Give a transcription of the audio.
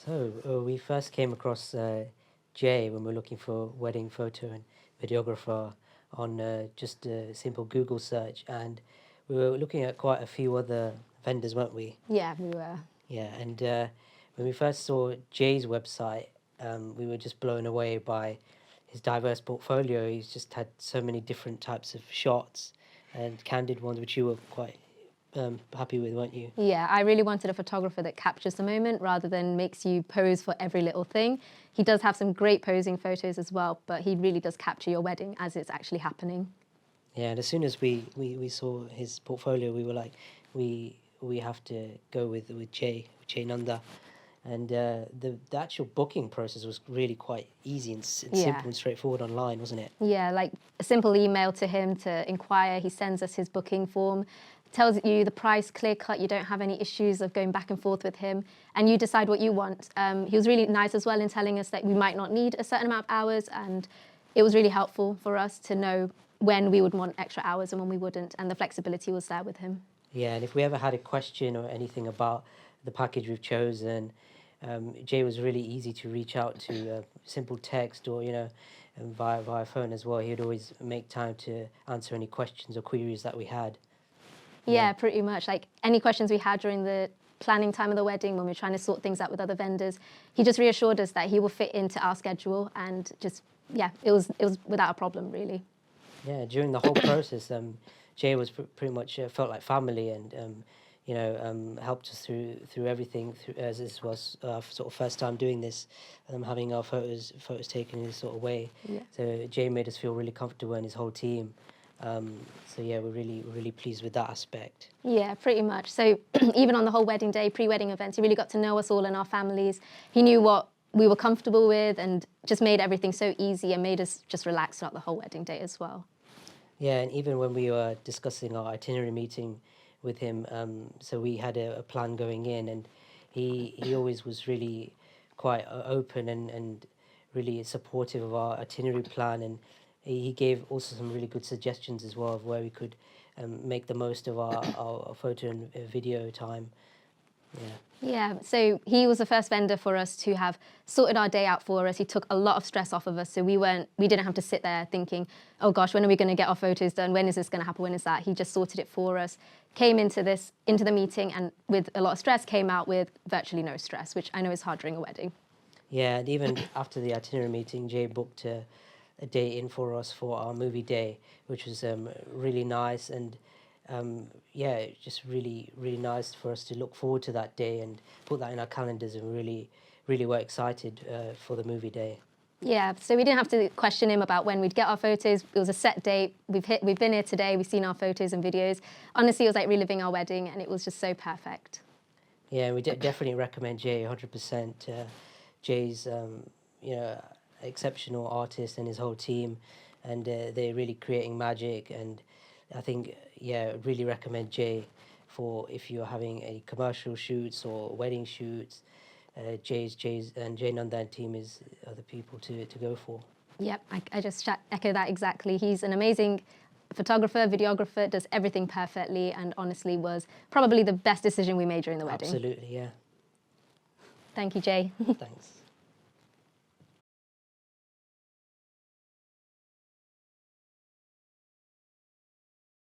So we first came across Jay when we were looking for wedding photo and videographer on just a simple Google search, and we were looking at quite a few other vendors, weren't we? Yeah, we were. Yeah, and when we first saw Jay's website, we were just blown away by his diverse portfolio. He's just had so many different types of shots and candid ones, which you were quite happy with, weren't you? Yeah, I really wanted a photographer that captures the moment rather than makes you pose for every little thing. He does have some great posing photos as well, but he really does capture your wedding as it's actually happening. Yeah, and as soon as we saw his portfolio, we were like, we have to go with Jay Nanda, and the actual booking process was really quite easy and Yeah. simple and straightforward online, wasn't it? Yeah, like a simple email to him to inquire. He sends us his booking form, tells you the price clear cut. You don't have any issues of going back and forth with him, and you decide what you want. He was really nice as well in telling us that we might not need a certain amount of hours, and it was really helpful for us to know when we would want extra hours and when we wouldn't, and the flexibility was there with him. Yeah, and if we ever had a question or anything about the package we've chosen, Jay was really easy to reach out to, simple text or via phone as well. He'd always make time to answer any questions or queries that we had. Yeah, pretty much. Like any questions we had during the planning time of the wedding when we were trying to sort things out with other vendors, he just reassured us that he will fit into our schedule, and just, yeah, it was without a problem, really. Yeah, during the whole process, Jay was pretty much felt like family, and helped us through everything. As this was sort of first time doing this, having our photos taken in this sort of way. Yeah. So Jay made us feel really comfortable, and his whole team. So yeah, we're really pleased with that aspect. Yeah, pretty much. So even on the whole wedding day, pre-wedding events, he really got to know us all and our families. He knew what we were comfortable with and just made everything so easy and made us just relax throughout the whole wedding day as well. Yeah, and even when we were discussing our itinerary meeting with him, so we had a plan going in, and he always was really quite open and really supportive of our itinerary plan, and he gave also some really good suggestions as well of where we could make the most of our photo and video time. Yeah. Yeah, so he was the first vendor for us to have sorted our day out for us. He took a lot of stress off of us, so we didn't have to sit there thinking, oh gosh, when are we going to get our photos done? When is this going to happen? When is that? He just sorted it for us, came into the meeting, and with a lot of stress came out with virtually no stress, which I know is hard during a wedding. Yeah, and even after the itinerary meeting, Jay booked a day in for us for our movie day, which was really nice, and yeah, just really nice for us to look forward to that day and put that in our calendars, and really were excited for the movie day. Yeah, so we didn't have to question him about when we'd get our photos. It was a set date. We've been here today. We've seen our photos and videos. Honestly, it was like reliving our wedding, and it was just so perfect. Yeah, we definitely recommend Jay 100%. Jay's exceptional artist and his whole team, and they're really creating magic. And I think, yeah, really recommend Jay for if you're having any commercial shoots or wedding shoots. Jay's and Jay Nanda and team are the people to go for. Yep, I just echo that exactly. He's an amazing photographer, videographer, does everything perfectly, and honestly was probably the best decision we made during the wedding. Absolutely, yeah. Thank you, Jay. Thanks.